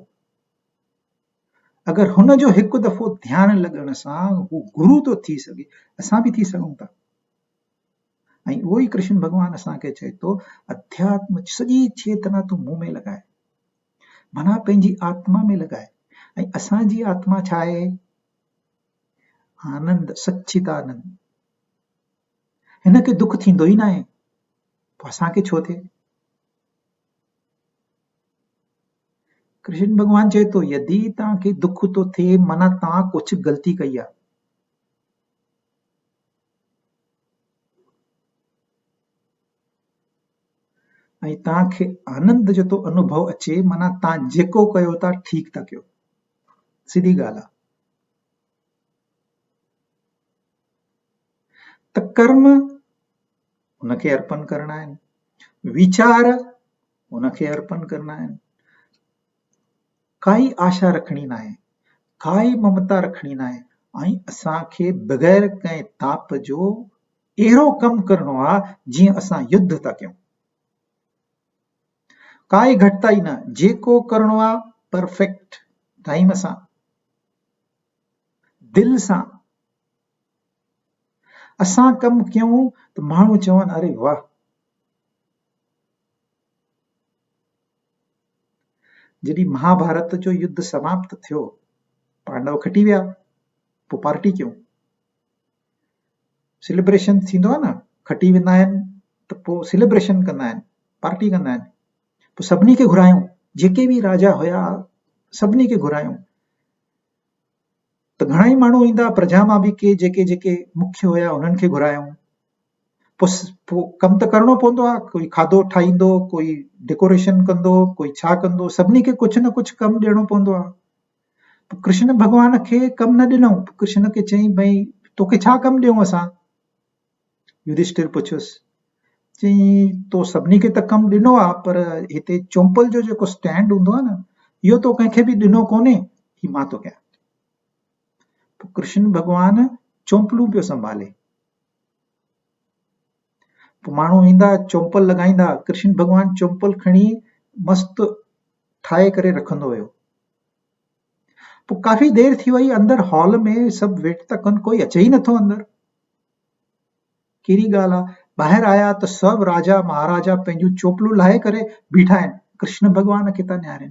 अगरि हुन जो हिकु दफ़ो ध्यानु लॻण सां हू गुरु थो थी सघे, असां बि थी सघूं था। ऐं उहो ई कृष्ण भॻवानु असांखे चए थो अध्यात्म सॼी चेतना तूं मूं में लॻाए, माना पंहिंजी आत्मा में लॻाए। ऐं असांजी आत्मा छा आहे? आनंद, सच्चिदानंद। हिनखे दुख थींदो ई न आहे, पोइ असांखे छो थिए? कृष्ण भॻवानु चए थो यदि तव्हांखे दुख थो थिए माना तव्हां कुझु ग़लती कई आहे। ऐं तव्हांखे आनंद जो थो अनुभव अचे माना तव्हां जेको कयो था ठीकु था कयो। सिधी ॻाल्हि आहे। त कर्म उनखे अर्पण करणा आहिनि, वीचार उनखे अर्पण करणा आहिनि। काई आशा रखणी न आहे, काई ममता रखणी न आहे। ऐं असांखे बग़ैर कंहिं ताप जो अहिड़ो कमु करणो आहे जीअं असां युद्ध था कयूं। काई घटिताई न, जेको करणो आहे परफेक्ट टाइम सां, दिलि सां। असां कमु कयूं त माण्हू चवनि अरे वाह। जॾहिं महाभारत जो युद्ध समाप्त थियो, पांडव खटी विया, पोइ पार्टी कयूं, सेलिब्रेशन थींदो आहे न। खटी वेंदा आहिनि त पोइ सेलिब्रेशन कंदा आहिनि, पार्टी कंदा आहिनि। पोइ सभिनी खे घुरायूं, जेके बि राजा हुया सभिनी खे घुरायूं। त घणा ई माण्हू ईंदा, प्रजा मां बि के जेके जेके मुख्य हुया उन्हनि खे घुरायूं। पोइ कमु त करिणो पवंदो आहे, कोई खाधो ठाहींदो, कोई डेकोरेशन कंदो, कोई छा कंदो, सभिनी खे कुझु न कुझु कमु ॾियणो पवंदो आहे। पोइ कृष्ण भॻवान खे कमु न ॾिनऊं। कृष्ण खे चईं भई तोखे छा कमु ॾियूं असां? युधिष्ठिर पुछियुसि, चईं तो सभिनी खे त कमु ॾिनो आहे, पर हिते चोंपल जो जेको स्टैंड हूंदो आहे न, इहो तो कंहिंखे बि ॾिनो कोन्हे, ही मां थो कयां। पोइ कृष्ण भॻवान चोंपलूं पियो संभाले। पोइ माण्हू ईंदा, चोंपल लॻाईंदा, कृष्ण भॻवान चोंपल खणी मस्तु ठाहे करे रखंदो हुयो। पोइ काफ़ी देर थी वई, अंदरि हॉल में सभु वेट था कनि, कोई अचे ई नथो अंदरि। कहिड़ी ॻाल्हि आहे? ॿाहिरि आया त सभु राजा महाराजा पंहिंजूं चोपलूं लाहे करे बीठा आहिनि, कृष्ण भॻवान खे था निहारनि।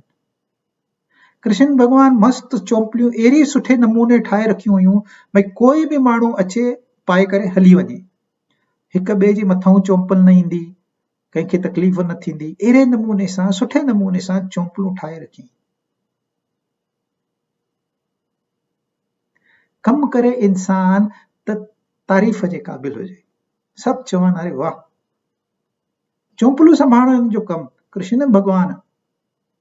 कृष्ण भॻवान मस्तु चोंपलियूं अहिड़ी सुठे नमूने ठाहे रखियूं हुयूं भई कोई बि माण्हू अचे पाए करे हली वञे, हिक ॿिए जे मथां चोंपल न ईंदी, कंहिंखे तकलीफ़ न थींदी। अहिड़े नमूने सां, सुठे नमूने सां चोंपलूं ठाहे रखियूं। कमु करे इंसान त तारीफ़ जे क़ाबिल हुजे, सभु चवनि अरे वाह। चोंपलूं संभालण जो कमु कृष्ण भॻवान,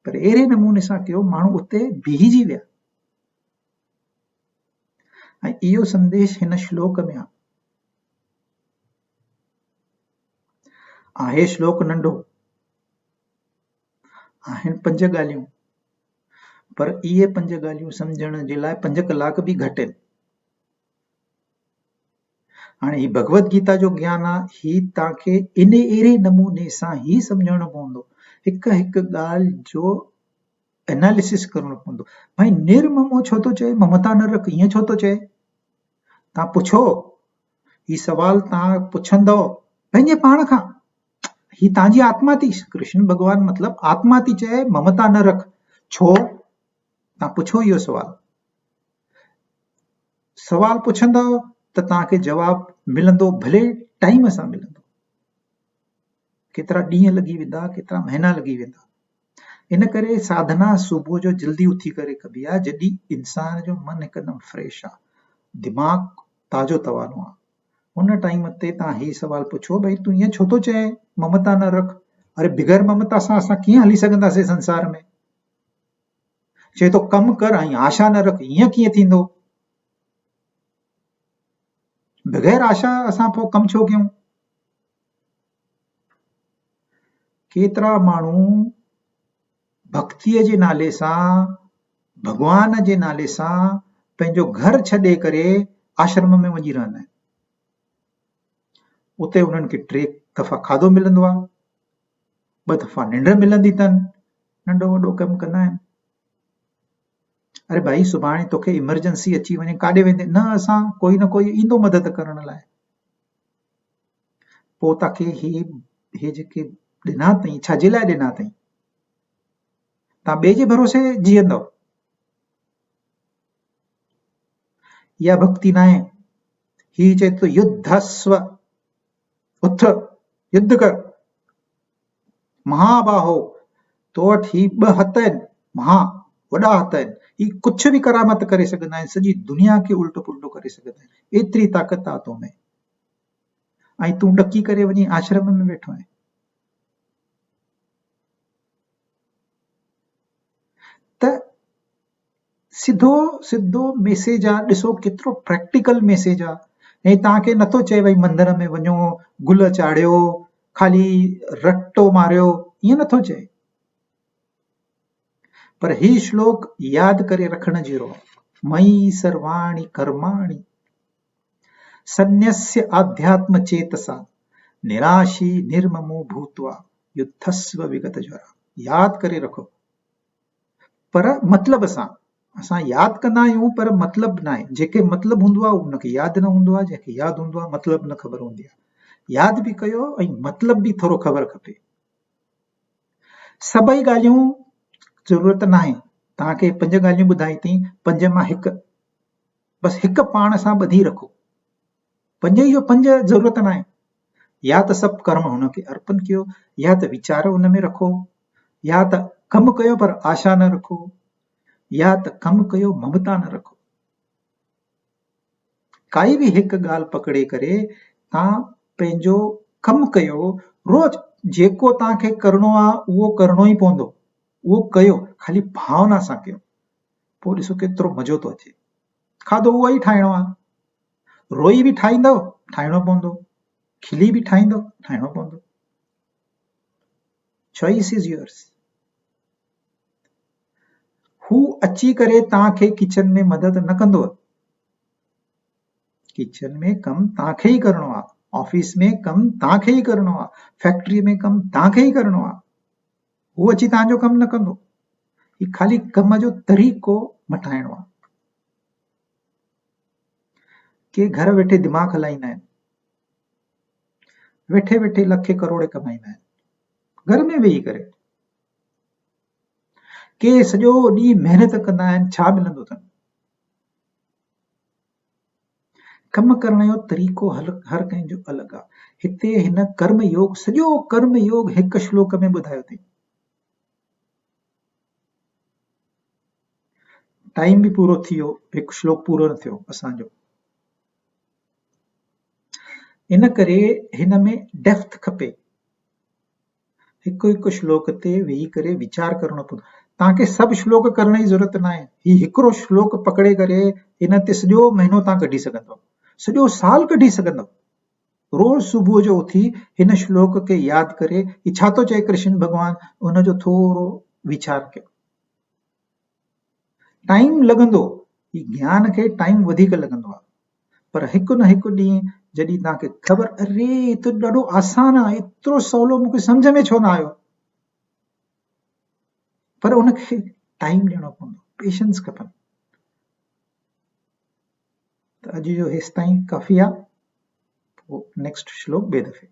पर अहिड़े नमूने सां कयो माण्हू उते बीहिजी विया। ऐं इहो संदेश हिन श्लोक में आहे। श्लोक नंढो, आहिनि 5 ॻाल्हियूं, पर इहे 5 ॻाल्हियूं सम्झण जे लाइ 5 कलाक बि घटि आहिनि। हाणे ही भगवत गीता जो ज्ञान आहे, ही तव्हांखे इन अहिड़े नमूने सां ही सम्झणो पवंदो हिक हिक ॻाल्हि जो एनालिसिस करणो पवंदो। भाई निर्ममो छो थो चए, ममता न रख, ईअं छो थो चए? तव्हां पुछो, ही सवाल तव्हां पुछंदव पंहिंजे पाण खां। ही तव्हांजी आत्मा थी, कृष्ण भगवान मतलब आत्मा थी चए ममता न रख, छो? तव्हां पुछो इहो सवाल। सवाल पुछंदव त तव्हांखे जवाब मिलंदो, भले टाइम सां मिलंदो। केतिरा ॾींहं लॻी वेंदा, केतिरा महीना लॻी वेंदा। इन करे साधना सुबुह जो जल्दी उथी करे कबी आहे, जॾहिं इंसान जो मन हिकदमि फ्रेश आहे, दिमाग़ ताज़ो तवानो आहे। उन टाइम ते तव्हां ही सवाल पुछो, भई तूं ईअं छो थो चए ममता न रख? अरे बिग़ैर ममता सां असां कीअं हली सघंदासीं संसार में? चए थो कमु कर ऐं आशा न रख, ईअं कीअं थींदो? बग़ैर आशा असां पोइ कमु छो कयूं? केतिरा माण्हू भक्तीअ जे नाले सां, भगवान जे नाले सां पंहिंजो घर छॾे करे आश्रम में वञी रहंदा आहिनि। उते उन्हनि खे 3 दफ़ा खाधो मिलंदो आहे, 2 दफ़ा निंड मिलंदी अथनि, नंढो वॾो कमु कंदा आहिनि। अरे भाई सुभाणे तोखे इमरजेंसी अची वञे, काॾे वेंदे? न, असां कोई न कोई ईंदो मदद करण लाइ। पोइ तव्हांखे हे जेके ॾिना अथई, छाजे लाइ ॾिना अथई? तव्हां ॿिए जे भरोसे जीअंदव। इहा भक्ति न आहे। ही चए थो युद्धस्व, उथ युद्ध कर। महाबाहो, तो वटि ही 2 हथ आहिनि, महा वॾा हथ आहिनि, ही कुझु बि करामत करे सघंदा आहिनि, सॼी दुनिया खे उल्टो पुल्टो करे सघंदा आहिनि, एतिरी ताक़त आहे तो में। ऐं तूं ॾकी करे वञी आश्रम में वेठो आहीं। त सिधो सिधो मैसेज आहे, ॾिसो केतिरो प्रैक्टिकल मैसेज आहे। ऐं तव्हांखे नथो चए भई मंदर में वञो, गुल चाढ़ियो, खाली रटो मारियो, ईअं नथो चए। पर ही श्लोक यादि करे रखण जहिड़ो आहे। मयि सर्वाणि कर्माणि सन्न्यस्य आध्यात्म चेतसा निराशी निर्ममो भूत्वा युद्धस्व विगत ज्वरा। यादि करे रखो, पर मतलब सां। असां यादि कंदा आहियूं पर मतलब न आहे। जेके मतलब हूंदो आहे उनखे यादि न हूंदो आहे, जंहिंखे यादि हूंदो आहे मतलब न ख़बर हूंदी आहे। यादि बि कयो ऐं मतलब बि थोरो ख़बर खपे। सभई ॻाल्हियूं ज़रूरत न आहे। तव्हांखे 5 ॻाल्हियूं ॿुधाई थी, 5 मां हिकु, बसि हिकु पाण सां ॿधी रखो। 5 ई जो 5 ज़रूरत न आहे। या त सभु कर्म हुनखे अर्पण कयो, या त वीचार हुन में रखो, या त कमु कयो पर आशा न रखो, या त कमु कयो ममता न रखो। काई बि हिकु ॻाल्हि पकड़े करे तव्हां पंहिंजो कमु कयो। रोज़ जेको तव्हांखे करिणो आहे उहो करिणो ई पवंदो, उहो कयो, खाली भावना सां कयो। पोइ ॾिसो केतिरो मज़ो थो अचे। खाधो उहो ई ठाहिणो आहे, रोई बि ठाहींदव, ठाहिणो पवंदो, खिली बि ठाहींदव, ठाहिणो पवंदो। Choice is yours. हू अची करे तव्हांखे किचन में मदद न कंदो। किचन में कमु तव्हांखे ई करिणो आहे, ऑफिस में कमु तव्हांखे ई करिणो आहे, फैक्ट्री में कमु तव्हांखे ई करिणो आहे। हू अची तव्हांजो कमु न कंदो। ही खाली कम जो तरीक़ो मटाइणो आहे। के घर वेठे दिमाग़ हलाईंदा आहिनि, वेठे वेठे लखे करोड़े कमाईंदा आहिनि घर में वेही करे। के सॼो ॾींहुं महिनत कंदा आहिनि, छा मिलंदो अथनि? कम करण जो तरीक़ो हर कंहिंजो अलॻि आहे। हिते हिन कर्म योग, सॼो कर्म योग हिकु श्लोक में ॿुधायो अथई। टाइम बि पूरो थी वियो, हिकु श्लोक पूरो न थियो असांजो। इन करे हिन में डेप्थ खपे। हिकु हिकु श्लोक ते वेही करे वीचार करणो पवंदो। तव्हांखे सभु श्लोक करण जी ज़रूरत न आहे। ही हिकिड़ो श्लोक पकड़े करे इन ते सॼो महीनो तव्हां कढी सघंदव, सॼो साल कढी सघंदव। रोज़ सुबुह जो उथी हिन श्लोक खे यादि करे ही छा थो चए कृष्ण भॻवान, उनजो थोरो वीचार कयो। टाइम लॻंदो, ही ज्ञान खे टाइम वधीक लॻंदो आहे, पर हिकु न हिकु ॾींहुं जॾहिं तव्हांखे ख़बर, अरे तो ॾाढो आसान आहे, एतिरो सवलो, मूंखे सम्झ में छो न आयो? पर उनखे टाइम ॾियणो पवंदो, पेशेंस खपनि। त अॼु जो हेसि ताईं काफ़ी आहे, पोइ नेक्स्ट श्लोक ॿिए दफ़े।